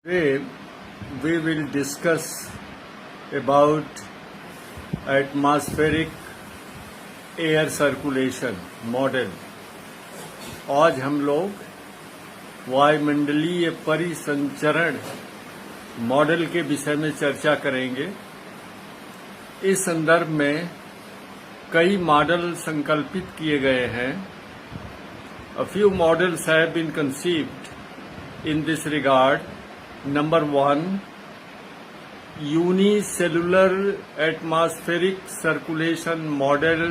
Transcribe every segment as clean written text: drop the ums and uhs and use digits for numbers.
Today we will discuss about atmospheric air circulation model. आज हम लोग वायुमंडलीय परिसंचरण मॉडल के विषय में चर्चा करेंगे। इस संदर्भ में कई मॉडल संकल्पित किए गए हैं। A few models have been conceived in this regard. Number 1, unicellular atmospheric circulation model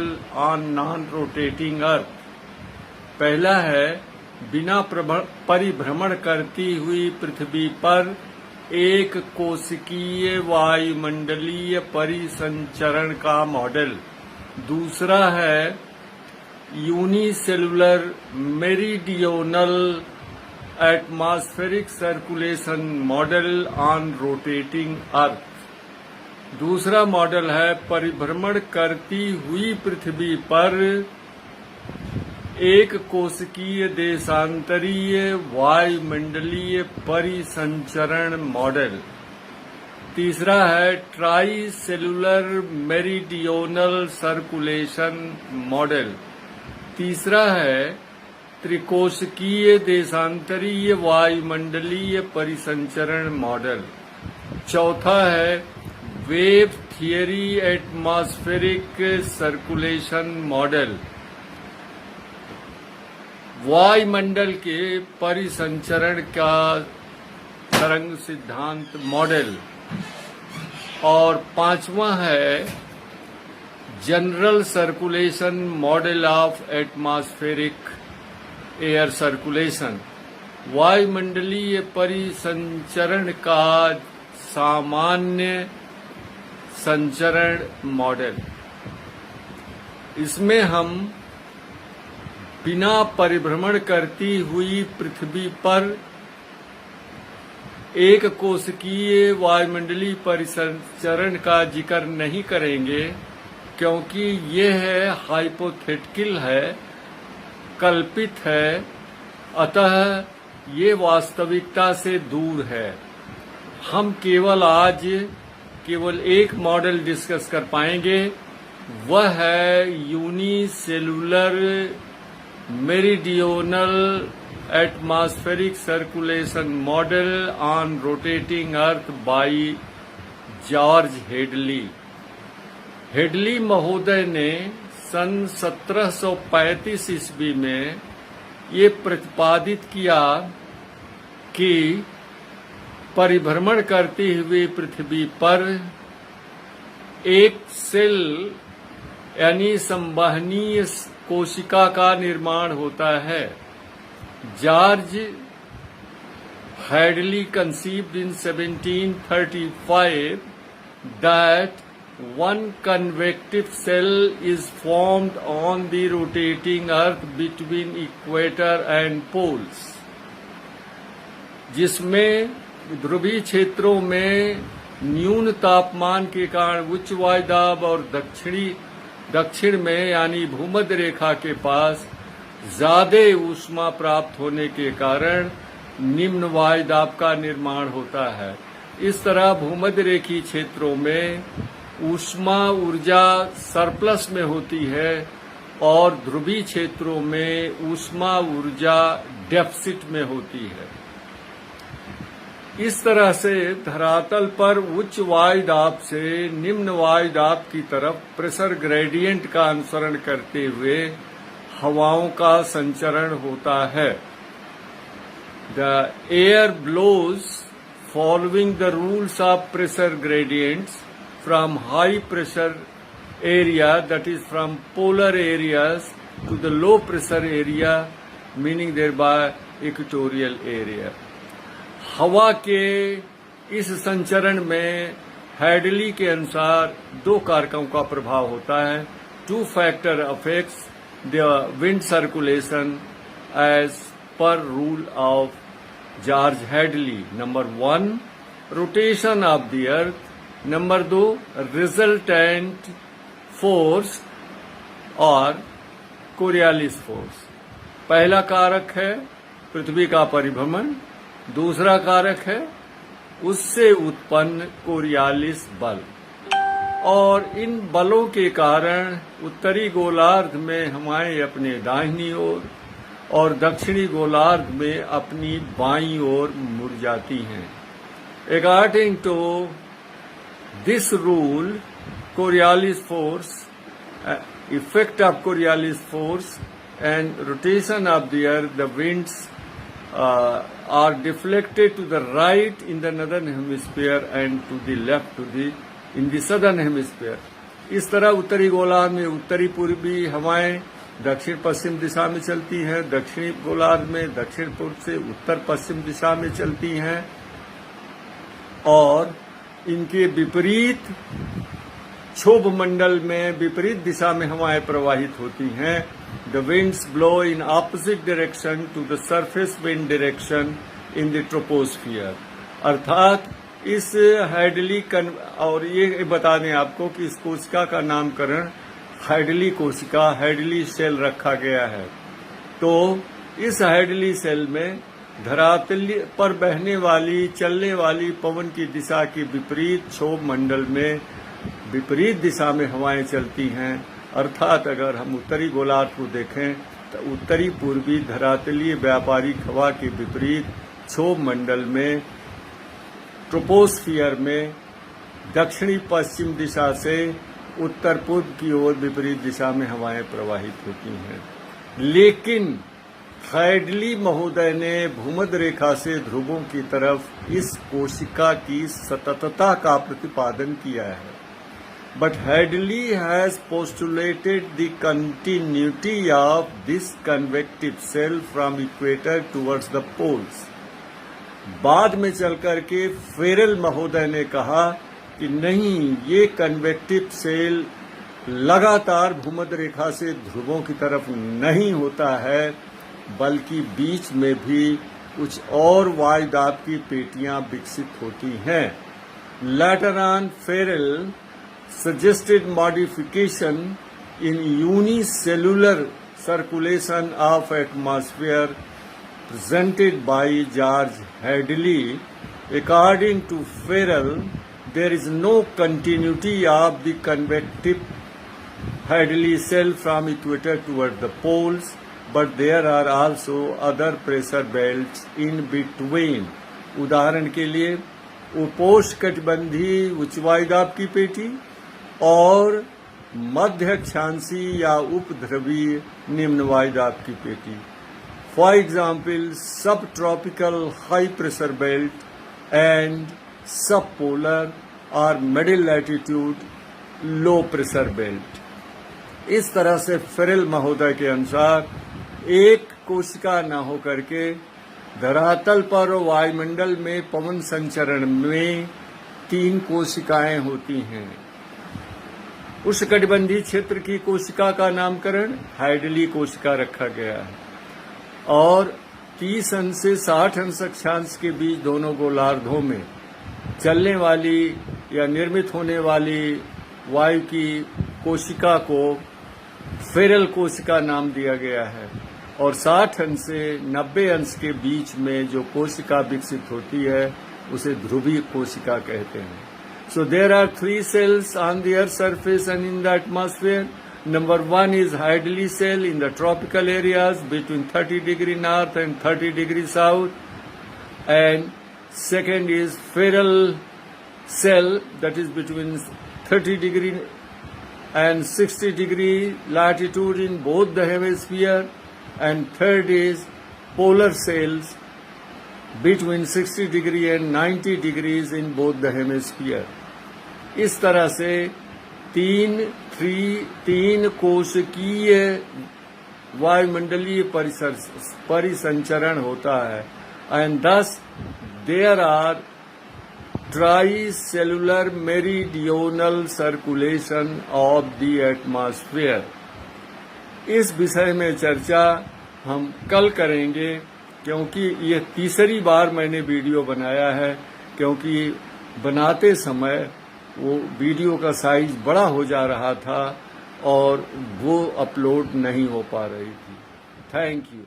on non-rotating earth। पहला है बिना परिभ्रमण करती हुई पृथ्वी पर एक कोशिकीय वायुमंडलीय परिसंचरण का मॉडल। दूसरा है unicellular meridional atmospheric circulation model on rotating earth. दूसरा मॉडल है परिभ्रमण करती हुई पृथ्वी पर एक कोशिकीय देशांतरीय वायुमंडलीय परिसंचरण मॉडल। तीसरा है ट्राई सेलुलर मेरीडियोनल सर्कुलेशन मॉडल। तीसरा है त्रिकोशिकीय देशांतरीय वायुमंडलीय परिसंचरण मॉडल। चौथा है wave theory atmospheric circulation model, वायुमंडल के परिसंचरण का तरंग सिद्धांत मॉडल। और पांचवा है general circulation model of atmospheric air circulation, वायुमंडलीय परिसंचरण का सामान्य संचरण मॉडल। इसमें हम बिना परिभ्रमण करती हुई पृथ्वी पर एक कोशिकीय वायुमंडलीय परिसंचरण का जिक्र नहीं करेंगे, क्योंकि यह हाइपोथेटिकल है, कल्पित है, अतः ये वास्तविकता से दूर है। हम आज केवल एक मॉडल डिस्कस कर पाएंगे, वह है unicellular meridional atmospheric circulation model on rotating earth by George Hadley. Hadley महोदय ने सन 1735 ईस्वी में ये प्रतिपादित किया कि परिभ्रमण करती हुई पृथ्वी पर एक सेल यानी संवहनीय कोशिका का निर्माण होता है। George Hadley conceived in 1735 that one convective cell is formed on the rotating earth between equator and poles, जिसमें ध्रुवीय क्षेत्रों में न्यून तापमान के कारण उच्च वायुदाब और दक्षिण में यानी भूमध्य रेखा के पास ज्यादा ऊष्मा प्राप्त होने के कारण निम्न वायुदाब का निर्माण होता है। इस तरह भूमध्य रेखीय क्षेत्रों में ऊष्मा ऊर्जा सरप्लस में होती है और ध्रुवीय क्षेत्रों में ऊष्मा ऊर्जा डेफिसिट में होती है। इस तरह से धरातल पर उच्च वायुदाब से निम्न वायुदाब की तरफ प्रेशर ग्रेडियंट का अनुसरण करते हुए हवाओं का संचरण होता है। The air blows following the rules of pressure gradients from high pressure area, that is from polar areas, to the low pressure area, meaning thereby equatorial area। हवा के इस संचरण में हेडली के अनुसार दो कारकों का प्रभाव होता है। Two factor affects the wind circulation as per rule of George Hadley। Number 1, rotation of the earth। Number 2, resultant force और कोरियालिस फोर्स। पहला कारक है पृथ्वी का परिभ्रमण, दूसरा कारक है उससे उत्पन्न कोरियालिस बल, और इन बलों के कारण उत्तरी गोलार्ध में हवाएं अपने दाहिनी ओर और दक्षिणी गोलार्ध में अपनी बाईं ओर मुड़ जाती हैं। According to this rule, Coriolis force, effect of Coriolis force and rotation of the earth, the winds are deflected to the right in the northern hemisphere and to the left in the southern hemisphere. इस तरह उत्तरी गोलार्ध में उत्तरी पूर्वी हवाएं दक्षिण पश्चिम दिशा में चलती हैं, दक्षिणी गोलार्ध में दक्षिण पूर्व से उत्तर पश्चिम दिशा में चलती हैं, और इनके विपरीत क्षोभ मंडल में विपरीत दिशा में हवाएं प्रवाहित होती हैं। The winds blow in opposite direction to the surface wind direction in the troposphere. अर्थात इस हैडली और ये बता दें आपको कि इस कोशिका का नामकरण हैडली कोशिका, हैडली सेल रखा गया है। तो इस हैडली सेल में धरातल पर बहने वाली चलने वाली पवन की दिशा के विपरीत क्षोभ मंडल में विपरीत दिशा में हवाएं चलती हैं। अर्थात अगर हम उत्तरी गोलार्ध को देखें तो उत्तरी पूर्वी धरातलीय व्यापारिक हवा के विपरीत क्षोभ मंडल में ट्रोपोस्फियर में दक्षिणी पश्चिम दिशा से उत्तर पूर्व की ओर विपरीत दिशा में हवाएं प्रवाहित होती हैं। लेकिन हैडली महोदय ने भूमध्य रेखा से ध्रुवों की तरफ इस कोशिका की सततता का प्रतिपादन किया है। But Hadley has postulated the continuity of this convective cell from equator towards the poles. बाद में चलकर के फेरेल महोदय ने कहा कि नहीं, ये कन्वेक्टिव सेल लगातार भूमध्य रेखा से ध्रुवों की तरफ नहीं होता है, बल्कि बीच में भी कुछ और वायुदाब की पेटियां विकसित होती हैं। Later on, Ferrel suggested modification in unicellular circulation of atmosphere presented by George Hadley. According to Ferrel, there is no continuity of the convective Hadley cell from equator toward the poles, but there are also other pressure belts in between. उदाहरण के लिए उपोष्णकटिबंधीय उच्च वायुदाब की पेटी और मध्य अक्षांशीय या उपध्रुवीय निम्न वायुदाब की पेटी। फॉर एग्जाम्पल, सब tropical high pressure belt and सब पोलर और middle latitude low pressure belt. इस तरह से फेरेल महोदय के अनुसार एक कोशिका न होकर के धरातल पर वायुमंडल में पवन संचरण में 3 कोशिकाएं होती हैं। उष्णकटिबंधीय क्षेत्र की कोशिका का नामकरण हैडली कोशिका रखा गया है, और 30 अंश से 60 अंश अक्षांश के बीच दोनों गोलार्धों में चलने वाली या निर्मित होने वाली वायु की कोशिका को फेरेल कोशिका नाम दिया गया है, और 60 अंश से 90 अंश के बीच में जो कोशिका विकसित होती है उसे ध्रुवीय कोशिका कहते हैं। So there are 3 cells on the Earth's surface and in the atmosphere. Number 1 is Hadley cell in the tropical areas between 30 degree north and 30 degree south, and second is Ferrel cell that is between 30 degree and 60 degree latitude in both the hemisphere, and third is polar cells between 60 degree and 90 degrees in both the hemisphere. इस तरह से 3 कोशिकीय वायुमंडलीय परिसंचरण होता है, and thus there are tricellular meridional circulation of the atmosphere. इस विषय में चर्चा हम कल करेंगे, क्योंकि ये तीसरी बार मैंने वीडियो बनाया है, क्योंकि बनाते समय वो वीडियो का साइज बड़ा हो जा रहा था और वो अपलोड नहीं हो पा रही थी। Thank you.